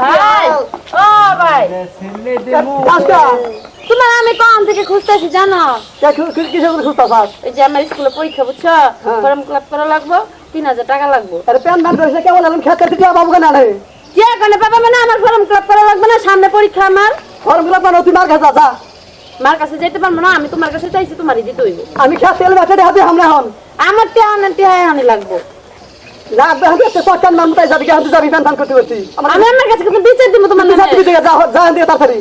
ভাই ও ভাই তোমার আমি কখন থেকে খুঁজতেছি জানো কিসের খুঁজতা এই যে আমার স্কুলে পরীক্ষা বুঝছো ফর্ম ক্লাব করা লাগবো 3000 টাকা লাগবো আরে প্যান ম্যান করেছে কেমন আলম খেতে থেকে বাবু কেন আনে কে কোনে বাবা মানে আমার ফর্ম ক্লাব করা লাগবে না সামনে পরীক্ষা আমার ফর্মগুলো পানো তুই মার কাছে যা মার কাছে যেতে পারবো না আমি তোমার কাছে চাইছি তোমারই দিতে হইব আমি খেতে এলে বাচ্চাটা হাতে হামলা হন আমার টেহানি লাগবো না হাতে একটা সরকার নাম তাই যাবি হাতে যাবি প্যান করতে করছি আমি আমার কাছে কিন্তু বিচার দিব তোমার বিচার দিবি থেকে যা যা দিয়ে তাড়াতাড়ি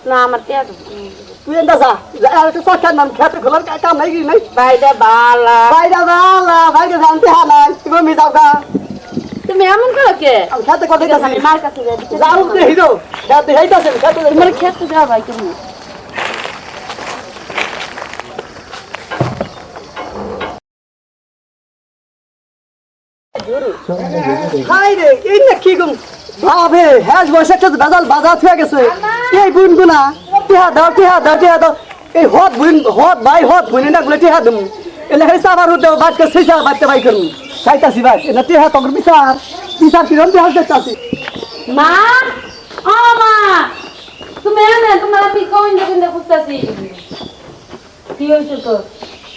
না আমার টেহা তুই এন্ডা যা একটা সরকার নাম খেতে খোলার কাম নাই কি নাই ভাইটা বালা ভাইকে জানতে হালাই তুমি মি যাও গা তুমি এমন করো কে আমি খেতে করতে যাচ্ছি মার কাছে যাও তে হিরো খেতে হেইতাছে খেতে তোমার খেতে যাও ভাই তুমি হাই রে এই না কি গুম ভাবে হ্যাজ বসে একটা বাজাল বাজার হয়ে গেছে এই বুনগুনা টিহা দাও এই হট বুন না গুলো টিহা দম এলে হেসা আবার হতে বাদ কে সেসা বাদতে বাই করু চাইতাছি ভাই এটা টিহা তগর বিচার কিরম টিহা দেখতাছি মা ও মা তুমি এনে তোমার আমি কোন দিন খুঁজতাছি কি হইছে তো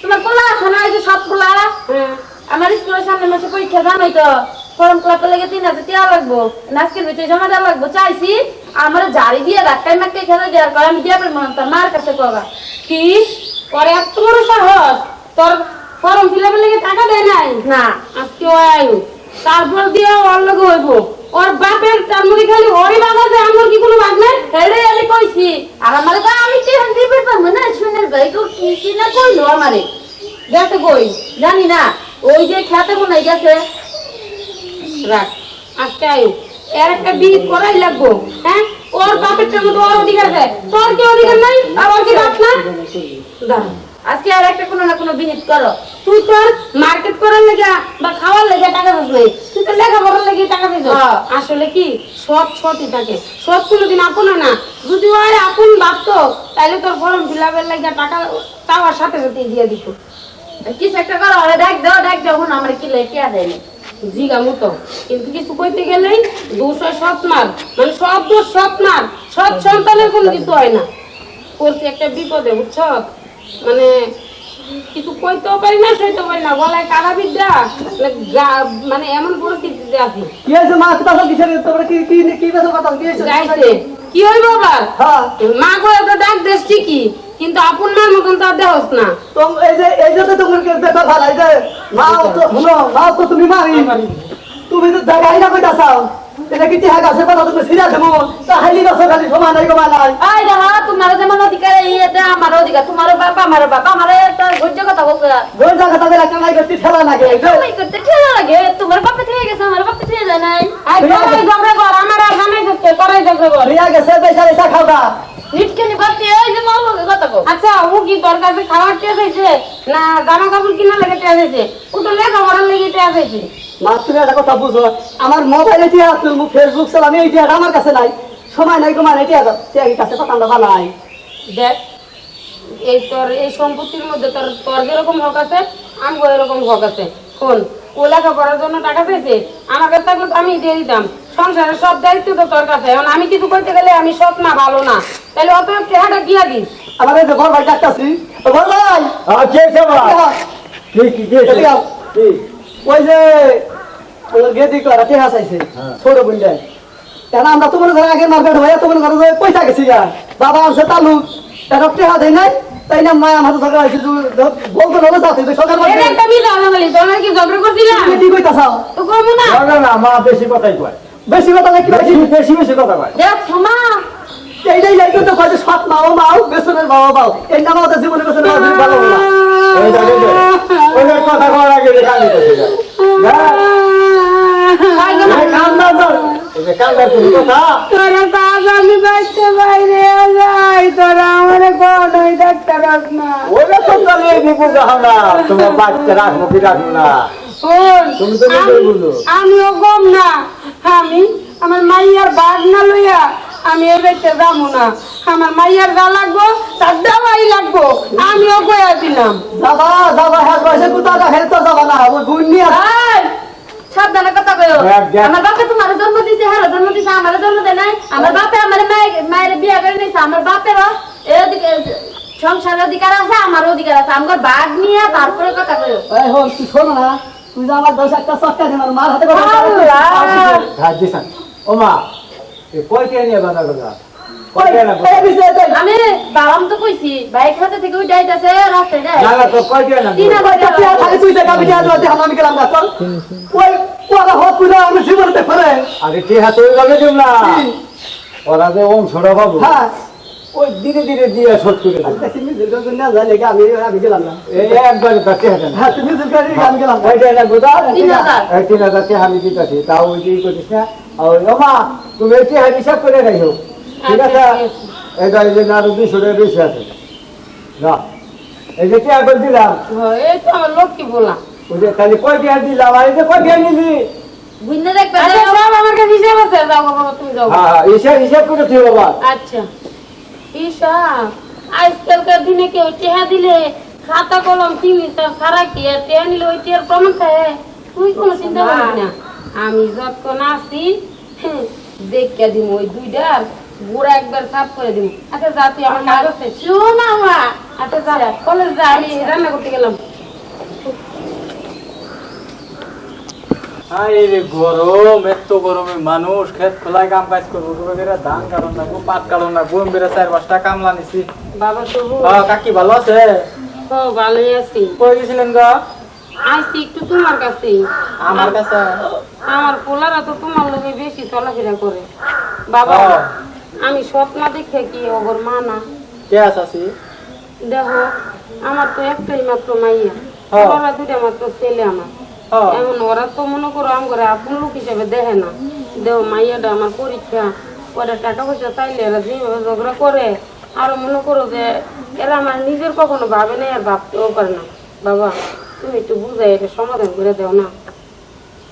তোমার পোলা আছে না এই যে সব পোলা আমার স্কুলের সামনে মাসে পরীক্ষা জানোই তো ফর্ম ক্লাবে লেগে 3000 টাকা লাগবো আজকের ভিতরে জমা দেওয়া লাগবো চাইছি আমার জারি দিয়ে ধাক্কায় মাক্কায় খেলে দেওয়ার পর আমি দিয়ে পারবো না তোর মার কাছে কবা কি পরে এত বড় সাহস তোর ফর্ম ফিলাপের লেগে টাকা দেয় নাই না আজকে ও আয়ু তারপর দিয়ে ওর লগে হইব ওর বাপের তার মুড়ি খালি ওরই বাবা যে আমার কি কোনো ভাগ নাই হেড়ে আমি কইছি আর আমার তো আমি কি দিতে পারবো না শুনের ভাই কি না কইলো আমারে দেখতে কই জানি না ওই যে খেতে মনে গেছে রাখ আজকে আয়ু এর একটা বিহিত করাই লাগবো হ্যাঁ ওর বাপেরটার মতো ওর অধিকার দেয় তোর কি অধিকার নাই আমার কি বাপ না দাঁড়া আজকে আর একটা কোনো না কোনো বিহিত করো তুই তোর মার্কেট করার লেগে বা খাওয়ার লেগে টাকা দিস তুই তো লেখাপড়ার লেগে টাকা দিস আসলে কি সব সতই থাকে সব কোনোদিন আপন না যদি ওই আপন ভাবতো তাহলে তোর ফর্ম ফিলাপের লেগে টাকা চাওয়ার সাথে সাথে দিয়ে দিত কিছু একটা করো দেখ দাও আমার কি লেখিয়া দেয় জিগা মতো কিন্তু কিছু কইতে গেলেই 200 সৎ মার মানে সব দোষ সৎ মার সৎ সন্তানের কোনো কিছু হয় না করছি একটা বিপদে বুঝছ মানে কিছু কইতেও পারি না সইতেও পারি না গলায় কারা বিদ্যা মানে এমন পরিস্থিতিতে আছি কি হইছে মা কথা কিসের তোমরা কি কি কি কথা কি হইছে যাইছে কি হইব আবার হ্যাঁ মা কই তো ডাক দেশ ঠিকই কিন্তু আপন মার মতন তো আর দেহস না তো এই যে তো তোমার দেখা ভালো এই যে মা তো শুনো মা তো তুমি মারি তুমি তো জায়গায় না কইতাছাও এটা কি টিহা গাছে কথা তুমি সিরা দেবো তা হাইলি গাছে খালি সমান নাই কমা নাই আই দেখা তোমার যেমন অধিকার এইতে আমার অধিকার তোমার বাবা আমার একটা গজ্জ কথা বলছে গোল জায়গা তাদের কামাই করতে ঠেলা লাগে কামাই করতে ঠেলা লাগে তোমার বাপে থেকে গেছে আমার বাপে থেকে যায় নাই আই করাই ঝগড়া কর আমার আর জামাই করতে করাই ঝগড়া কর রিয়া গেছে পয়সা খাওয়া নিটকেনি বাতি এই যে মাল লগে কথা কও আচ্ছা ও কি তোর কাছে খাওয়ার টেস হইছে না জামা কাপড় কিনা লাগে টেস হইছে ও তো লেখা পড়ার লাগি টেস হইছে মা তুমি একটা কথা বুঝো আমার মোবাইলে টিয়া তুমি ফেসবুক চালামি এই টিয়া আমার কাছে নাই সময় নাই কমা নাই টিয়া কাছে কথা আমরা বানাই দেখ এই তোর এই সম্পত্তির মধ্যে তোর যেরকম হক আছে আমগো এরকম হক আছে কোন ও লেখাপড়ার জন্য টাকা পেয়েছে আমার কাছে থাকলে তো আমি দিয়ে দিতাম সংসারের সব দায়িত্ব তো তোর কাছে এখন আমি কিছু করতে গেলে আমি সৎ না ভালো না তাহলে অত টাকাটা দিয়া দিস আমার এই যে বড় ভাই ডাকতাছি বড় ভাই কি হয়েছে ওই যে গেদি করা টিহা চাইছে ছোট বুঝলে কেন আমরা তো মনে করো আগে মার্কেট হয়ে তো মনে করো যে পয়সা গেছি গা বাবা আছে তালুক এটা টিহা দেয় নাই তাই না মা আমাদের ঝগড়া হয়েছে বলতো না যাতে সরকার একটা বিল আলাদা তোমরা কি ঝগড়া করছিলা তুমি কি কইতাছাও তো কমু না না মা বেশি কথাই কয় বেশি কথা নাকি বেশি কথা কয় দেখ সমা এইটাই যাইতো তো কয়েছে সৎ মাও মাও বেসনের বাবা বাও এই নাম আমাদের জীবনে বেসনের বাবা ভালো না ওই কথা কওয়ার আগে কান্দি করছে তোরা কাজ আমি বাইতে বাইরে যাই তোরা আমার কোন ডাক্তার না ওটা তো তাহলে নিবু যাও না তোমার বাচ্চা রাখবো কি রাখবো না তুমি তো নিজেই বুঝো আমিও কম না আমি আমার মাইয়ার বাঘ না লইয়া আমি এ বেঁচে যাবো না আমার মাইয়ার যা লাগবো তার দাওয়াই লাগবো আমিও কয়া দিলাম যাবা হ্যাঁ বয়সে কুতা হেলতে যাবা না ওই গুণ নিয়ে সাবধানে কথা কইও দেখ। আমার বাপে তোমার জন্ম দিছে হারা জন্ম দিছে আমার জন্ম দেয় নাই আমার বাপে আমার মায়ের বিয়ে করে নিছে আমার বাপের এদিকে সংসারের অধিকার আছে আমার অধিকার আছে আমার ভাগ নিয়ে তারপরে কথা কইও এই হন তুই শোনো না তুই যে আমার দশ একটা চক্কা দিন মার হাতে করে ঘাট দিছান ও মা এ কয় কে নিয়ে বাজার বাজার ওই, এই বিষয়ে দেখ। আমি বাবাম তো কইছি বাইক হাতে থেকে ওই যাইতাছে রাস্তায় যায় না না তো কয় কে না তিন হাজার ওই টাকা খালি তুই দেখ, আমি টাকা দিতে আমি গেলাম না, চল। ওই, ওরা হত পুরা আমি জীবনতে ফেলে। আরে কে হাতে ওই ভাবে দিম না ওরা যে ওম ছোড়া বাবু হ্যাঁ, ওই ধীরে ধীরে দিয়ে শোধ করে দেবে দেখি মিছিল করে না জানি কি, আমি গেলাম না। এই একবারে তাকে হাতে না হ্যাঁ, তুমি মিছিল করে দিবি, আমি গেলাম না। ওইটা না গোদা 3000 এই 3000 টাকা আমি দিতেছি তাও ওই যে করিস না আর ও মা তুমি এটি হিসাব করে রাখো ঠিক আছে এটা এই যে না 200 টাকা বেশি আছে না এই যে কি একবার দিলাম এই তো আমার লক্ষ্মী বলা ওই যে খালি কয় টাকা দিলাম আর এই যে কয় টাকা নিলি বুঝতে দেখবে সব আমার কাছে হিসাব আছে যাও বাবা তুমি যাও হ্যাঁ হ্যাঁ হিসাব করে দিও বাবা আচ্ছা ঈশা আজকালকার দিনে কেউ টেহা দিলে খাতা কলম চিনি তার সারা কি আর টেহা নিলে ওই টেহার প্রমাণ থাকে তুই কোনো চিন্তা করিস না আমি যতক্ষণ আছি দেখে দিব ওই দুইটার বুড়া একবার সাফ করে দিব আচ্ছা যা তুই আমার কাজ আছে শোনা মা আচ্ছা যা কলেজ যা আমি রান্না করতে গেলাম এই রে গরম এত গরমে মানুষ ক্ষেত খোলায় কাম কাজ করবো ধান কাটন না পাট কাটন না বোম বেড়ে 4-5টা কামলা নিছি বাবা তবু কাকি ভালো আছে ও ভালোই আছি কই গেছিলেন গো আসছি একটু তোমার কাছে আমার কাছে আমার পোলারা তো তোমার লোকে বেশি চলাফেরা করে বাবা ও। আমি স্বপ্ন দেখে কি ওগর মা না কে আছি দেখো আমার তো একটাই মাত্র মাইয়া হ্যাঁ। ওরা দুটা মাত্র ছেলে আমার এমন ওরা তো মনে করো আমার আপন লোক হিসেবে দেখে না দেও মাইয়াটা আমার পরীক্ষা ওরা টাকা পয়সা চাইলে এরা যেভাবে ঝগড়া করে আরো মনে করো যে এরা আমার নিজের কখনো ভাবে না আর ভাবতেও পারে না বাবা তুমি একটু বুঝাই এটা সমাধান করে দেও না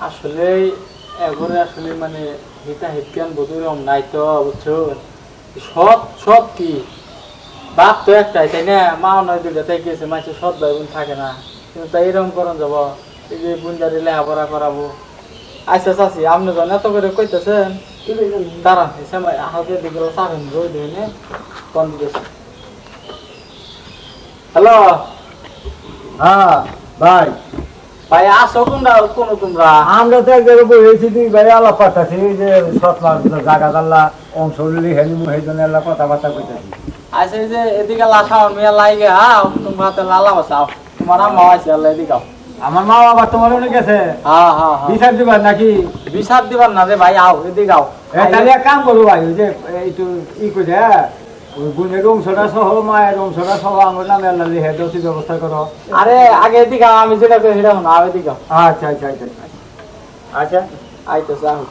আসলে এবারে আসলে মানে হিতা হিতজ্ঞান বোধুরম নাই তো বুঝছো সব সব কি বাপ তো একটাই তাই না মাও নয় দুইটা তাই গেছে মাঝে সৎ ভাই বোন থাকে না কিন্তু তাই এরকম করন যাব এই যে বুনজারি লেখাপড়া করাবো আচ্ছা চাষি আপনি যখন এত করে কইতেছেন দাঁড়ান সময় হাতে দিকে সারেন রোদ দিনে কম দিতেছে হ্যালো হ্যাঁ ভাই ভাই আসো কোনটা কোনো তোমরা আমরা তো এক জায়গায় বসেছি দুই ভাই আলাপ পাঠাচ্ছি যে সৎমার জায়গা দাল্লা অংশ হেলিমু সেই জন্য এলা কথাবার্তা কইতেছি আচ্ছা এই যে এদিকে লাখাও মেয়া লাগে তোমার হাতে লালা বসাও তোমার আম্মা আছে আল্লাহ এদিকে আমার মা বাবা তোমার অনেক গেছে হ্যাঁ হ্যাঁ হ্যাঁ বিচার দিবার নাকি বিষাদ দিবার না রে ভাই আও এদিকে আও তাহলে এক কাম করবো ভাই ওই যে এইটু ই করে ওই বোনের অংশটা সহ মায়ের অংশটা সহ আমার নামে আল্লাহ লিখে দোষী ব্যবস্থা করো আরে আগে এদিকে আও, আমি যেটা কই সেটা শোনো আও এদিকে আও। আচ্ছা আচ্ছা আচ্ছা আচ্ছা আইতেছে আও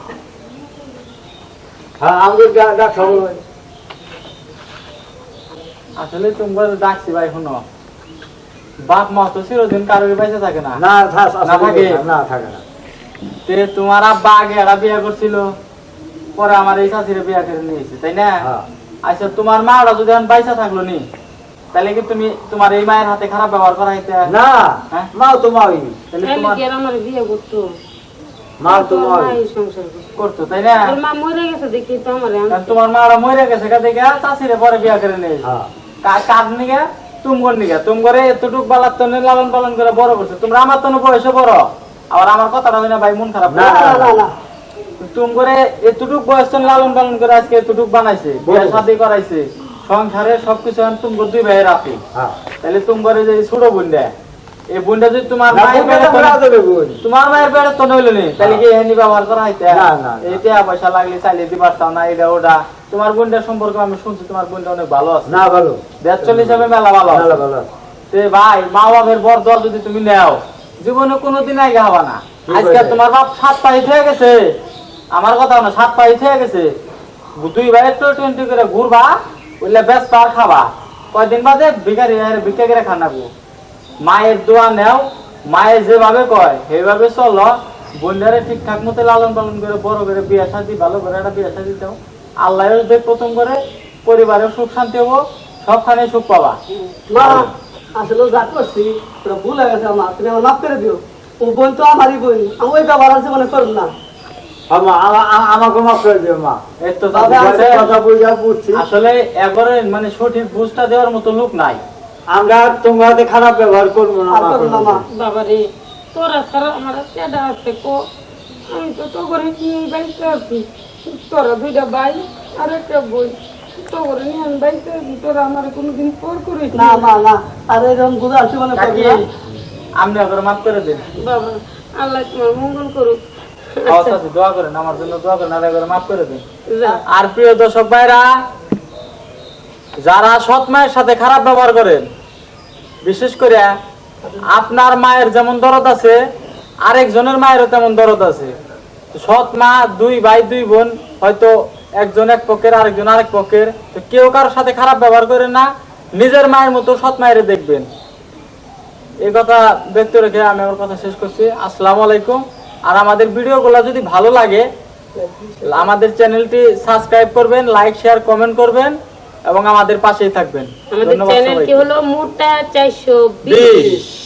হ্যাঁ আমাদের ডাক খবর আসলে তোমরা ডাকছি ভাই শুনো বাপ মা তো চিরদিন কারোর পয়সা থাকে না না না থাকে? না থাকে না তে তোমার আব্বা আগে একটা বিয়ে করছিল পরে আমার এই শাশুড়ি বিয়ে করে নিয়েছে তাই না হ্যাঁ আচ্ছা তোমার মা ওরা যদি এখন পয়সা থাকলো নি তাহলে কি তুমি তোমার এই মায়ের হাতে খারাপ ব্যবহার করা হইতে না হ্যাঁ? মাও তো মাই তাহলে তাহলে তোমার কি আর আমার বিয়ে করতো মাও তো তোর মাই মা এই সংসার করতো। করতো তাই না তোর মা মরে গেছে দেখি তো আমার কারণ তোমার মা ওরা মরে গেছে কা দেখে শাশুড়ি পরে বিয়ে করে নিয়েছে হ্যাঁ কার নিগে তুমগর নিগে তুমগরে এতটুক বালার তনে লালন পালন করে বড় করছে তোমরা আমার তনে বয়সে বড় আবার আমার কথাটা হয় না ভাই মন খারাপ না, করে। না, না। তুমগরে এতটুক বয়স তনে লালন পালন করে আজকে এতটুক বানাইছে বিয়ে শাদী করাইছে সংসারে সবকিছু এখন তুমগর দুই ভাই রাখি হ্যাঁ তাহলে তুমগরে যে ছোট বোনটা এই বোনটা যদি তোমার না মায়ের বোনটা পেটে বড় দেবে বোন তোমার মায়ের পেটে তো নইল নি তাহলে কি এহেনি ব্যবহার করা হইতে না, না, না। এইটা পয়সা লাগলে চাইলে দিবার চাও না এটা ওটা তোমার বোনটার সম্পর্কে আমি শুনছি তোমার বোনটা অনেক ভালো আছে না ভালো ৪২ হিসাবে মেলা ভালো আছে। ভালো ভালো তে ভাই মা বাপের বর দল যদি তুমি নেও জীবনে কোনোদিন আগে হবা না আজকে বলছে? তোমার বাপ ৭ পাইট হয়ে গেছে আমার কথা না ৭ পাইট হয়ে গেছে দুই ভাই তো 20 করে ঘুরবা বললে বেশ পার খাবা কয়দিন বাদে ভিক্ষা করে খানাবো মায়ের দোয়া নেও মায়ের যেভাবে কয় সেইভাবে চলো বোনটারে ঠিকঠাক মতো লালন পালন করে বড় করে বিয়ে শাদী ভালো করে একটা বিয়ে শাদী দাও আল্লাহ যদি প্রথম করে পরিবারের সুখ শান্তি হবো সবখানে সুখ পাবা মা আসলে যা করছি ওটা ভুল হয়ে গেছে আমার, তুমি আমার মাফ করে দিও। ও বোন তো আমারই বোন, আমি ওই ব্যবহার আছে মনে করব না। আমাকে মাফ করে দিও মা। এই তো বাবা, চাচি বলছে, কথা বুঝা বুঝছি। আসলে এবারে মানে সঠিক বুঝটা দেওয়ার মতো লোক নাই। আমরা তোমার হাতে খারাপ ব্যবহার করবো না আর করবো না মা। বাবা রে তোরা ছাড়া আমার চেডা আছে কো আমি তো তো করে নিয়ে বাইতে আছি তোরা দুইটা ভাই আর একটা বই তো করে নিয়ে আমি বাইতে আছি তোরা আমার কোনোদিন পর করে না মা না আর এরকম বুঝা আসি মনে কাকি করবি না। আপনি এবারে মাফ করে দিন। বাবা আল্লাহ তোমার মঙ্গল করুক চাচি দোয়া করেন, আমার জন্য দোয়া করেন, আর এবারে মাফ করে দিন। যা আর প্রিয় দর্শক ভাইরা, যারা সৎ মায়ের সাথে খারাপ ব্যবহার করেন, বিশেষ করে আপনার মায়ের যেমন দরদ আছে আরেকজনের মায়েরও তেমন দরদ আছে। সৎ মা দুই ভাই দুই বোন, হয়তো একজন এক পক্ষের আরেকজন আরেক পক্ষের, তো কেউ কারোর সাথে খারাপ ব্যবহার করেন না, নিজের মায়ের মতো সৎ মায়ের দেখবেন। এই কথা ব্যক্ত রেখে আমি আমার কথা শেষ করছি। আসসালামু আলাইকুম। আর আমাদের ভিডিওগুলো যদি ভালো লাগে আমাদের চ্যানেলটি সাবস্ক্রাইব করবেন, লাইক শেয়ার কমেন্ট করবেন এবং আমাদের পাশেই থাকবেন। আমাদের ধন্যবাদ চ্যানেলটি সবাইকে। হলো মোটা 420।